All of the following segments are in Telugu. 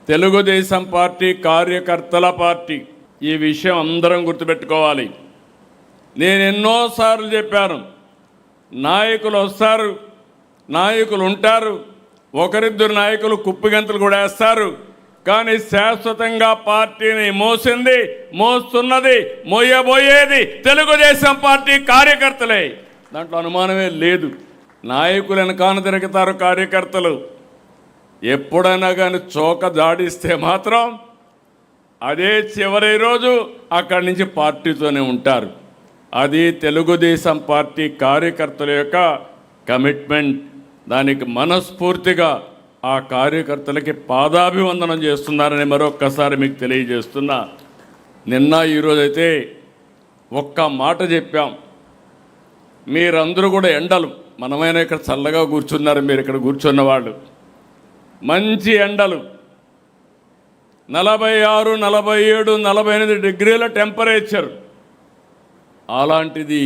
తెలుగుదేశం పార్టీ కార్యకర్తల పార్టీ. ఈ విషయం అందరం గుర్తుపెట్టుకోవాలి. నేను ఎన్నోసార్లు చెప్పాను, నాయకులు వస్తారు, నాయకులు ఉంటారు, ఒకరిద్దరు నాయకులు కుప్పిగంతులు కూడా వేస్తారు, కానీ శాశ్వతంగా పార్టీని మోస్తున్నది, మోయబోయేది తెలుగుదేశం పార్టీ కార్యకర్తలే. దాంట్లో అనుమానమే లేదు. నాయకులు వెనకాన తిరుగుతారు కార్యకర్తలు. ఎప్పుడైనా కానీ చోక జాడిస్తే మాత్రం అదే చివరి రోజు అక్కడి నుంచి పార్టీతోనే ఉంటారు. అది తెలుగుదేశం పార్టీ కార్యకర్తల యొక్క కమిట్మెంట్. దానికి మనస్ఫూర్తిగా ఆ కార్యకర్తలకి పాదాభివందనం చేస్తున్నారని మరొక్కసారి మీకు తెలియజేస్తున్నా. నిన్న ఈరోజైతే ఒక్క మాట చెప్పాం. మీరందరూ కూడా ఎండలు, మనమైనా ఇక్కడ చల్లగా కూర్చున్నారు, మీరు ఇక్కడ కూర్చున్న వాళ్ళు మంచి ఎండలు, 46, 47, 48 డిగ్రీల టెంపరేచర్. అలాంటిది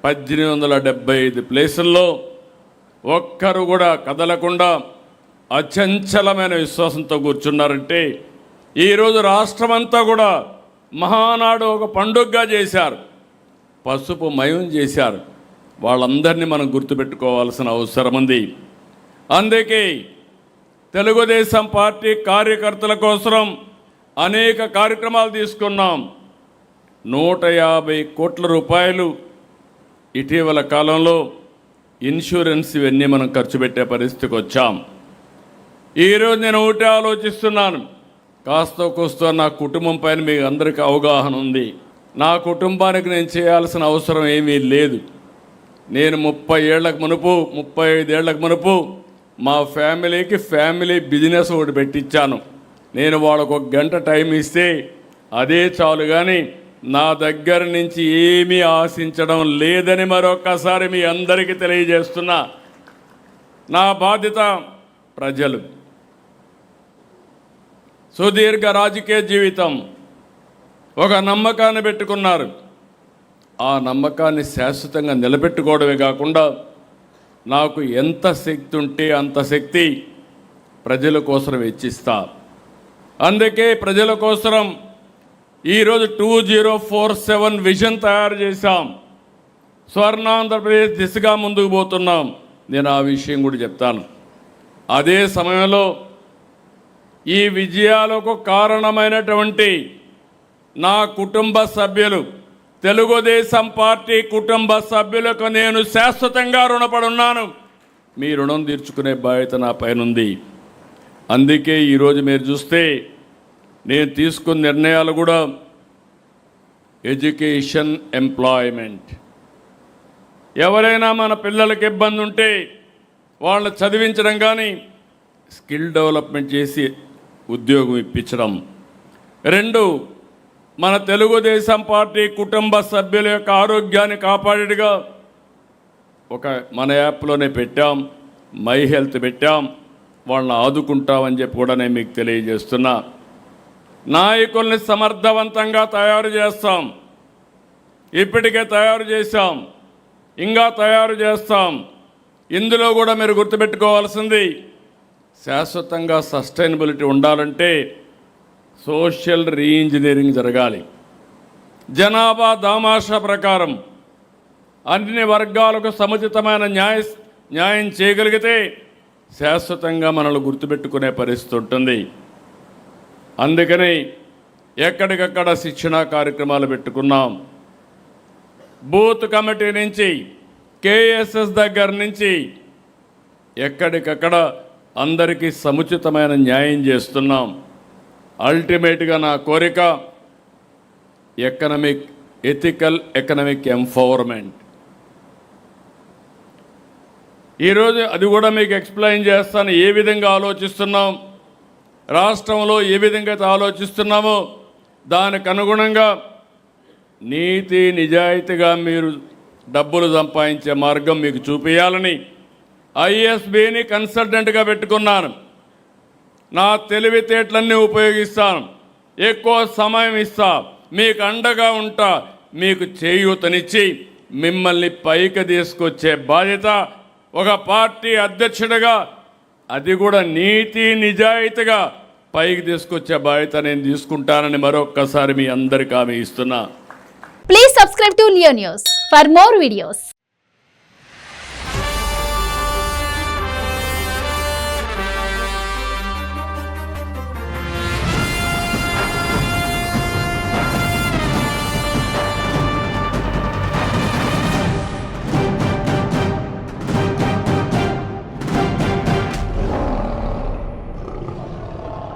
1875 ప్లేసుల్లో ఒక్కరు కూడా కదలకుండా అచంచలమైన విశ్వాసంతో కూర్చున్నారంటే ఈరోజు రాష్ట్రమంతా కూడా మహానాడు ఒక పండుగగా చేశారు, పసుపు మయం చేశారు. వాళ్ళందరినీ మనం గుర్తుపెట్టుకోవాల్సిన అవసరం ఉంది. అందుకే తెలుగుదేశం పార్టీ కార్యకర్తల కోసం అనేక కార్యక్రమాలు తీసుకున్నాం. 150 కోట్ల రూపాయలు ఇటీవల కాలంలో ఇన్సూరెన్స్ ఇవన్నీ మనం ఖర్చు పెట్టే పరిస్థితికి వచ్చాం. ఈరోజు నేను ఒకటే ఆలోచిస్తున్నాను, కాస్త కోస్తో నా కుటుంబం పైన మీకు అందరికీ అవగాహన ఉంది. నా కుటుంబానికి నేను చేయాల్సిన అవసరం ఏమీ లేదు. నేను 35 ఏళ్లకు మునుపు మా ఫ్యామిలీకి ఫ్యామిలీ బిజినెస్ ఒకటి పెట్టించాను. నేను వాళ్ళకు 1 గంట టైం ఇస్తే అదే చాలు, కానీ నా దగ్గర నుంచి ఏమీ ఆశించడం లేదని మరొక్కసారి మీ అందరికీ తెలియజేస్తున్నా. నా బాధ్యత ప్రజలు. సుదీర్ఘ రాజకీయ జీవితం, ఒక నమ్మకాన్ని పెట్టుకున్నారు. ఆ నమ్మకాన్ని శాశ్వతంగా నిలబెట్టుకోవడమే కాకుండా నాకు ఎంత శక్తి ఉంటే అంత శక్తి ప్రజల కోసం వెచ్చిస్తా. అందుకే ప్రజల కోసం ఈరోజు 2047 విజన్ తయారు చేశాం. స్వర్ణాంధ్రప్రదేశ్ దిశగా ముందుకు పోతున్నాం. నేను ఆ విషయం కూడా చెప్తాను. అదే సమయంలో ఈ విజయాలకు కారణమైనటువంటి నా కుటుంబ సభ్యులు, తెలుగుదేశం పార్టీ కుటుంబ సభ్యులకు నేను శాశ్వతంగా రుణపడి ఉన్నాను. మీ రుణం తీర్చుకునే బాధ్యత నా పైనుంది. అందుకే ఈరోజు మీరు చూస్తే నేను తీసుకున్న నిర్ణయాలు కూడా ఎడ్యుకేషన్, ఎంప్లాయ్మెంట్. ఎవరైనా మన పిల్లలకి ఇబ్బంది ఉంటే వాళ్ళని చదివించడం, కానీ స్కిల్ డెవలప్మెంట్ చేసి ఉద్యోగం ఇప్పించడం. 2, మన తెలుగుదేశం పార్టీ కుటుంబ సభ్యుల యొక్క ఆరోగ్యాన్ని కాపాడేట్టుగా మన యాప్లోనే పెట్టాం, మై హెల్త్ పెట్టాం. వాళ్ళని ఆదుకుంటామని చెప్పి కూడా నేను మీకు తెలియజేస్తున్నా. నాయకుల్ని సమర్థవంతంగా తయారు చేస్తాం. ఇప్పటికే తయారు చేశాం, ఇంకా తయారు చేస్తాం. ఇందులో కూడా మీరు గుర్తుపెట్టుకోవాల్సింది, శాశ్వతంగా సస్టైనబిలిటీ ఉండాలంటే సోషల్ రీఇంజనీరింగ్ జరగాలి. జనాభా దామాషా ప్రకారం అన్ని వర్గాలకు సముచితమైన న్యాయం చేయగలిగితే శాశ్వతంగా మనల్ని గుర్తుపెట్టుకునే పరిస్థితి ఉంటుంది. అందుకని ఎక్కడికక్కడ శిక్షణా కార్యక్రమాలు పెట్టుకున్నాం. బూత్ కమిటీ నుంచి, కేఎస్ఎస్ దగ్గర నుంచి ఎక్కడికక్కడ అందరికీ సముచితమైన న్యాయం చేస్తున్నాం. అల్టిమేట్గా నా కోరిక ఎకనామిక్ ఎంపవర్మెంట్. ఈరోజు అది కూడా మీకు ఎక్స్ప్లెయిన్ చేస్తాను. ఏ విధంగా ఆలోచిస్తున్నాం, రాష్ట్రంలో ఏ విధంగా అయితే ఆలోచిస్తున్నామో దానికి అనుగుణంగా నీతి నిజాయితీగా మీరు డబ్బులు సంపాదించే మార్గం మీకు చూపించాలని ఐఎస్బిని కన్సల్టెంట్గా పెట్టుకున్నాను. నా తెలివితేటలన్నీ ఉపయోగిస్తాను, ఎక్కువ సమయం ఇస్తా, మీకు అండగా ఉంటా, మీకు చేయూతనిచ్చి మిమ్మల్ని పైకి తీసుకొచ్చే బాధ్యత ఒక పార్టీ అధ్యక్షుడిగా, అది కూడా నీతి నిజాయితీగా పైకి తీసుకొచ్చే బాధ్యత నేను తీసుకుంటానని మరొక్కసారి మీ అందరికీ హామీ ఇస్తున్నా. Please subscribe to Leo News for more videos.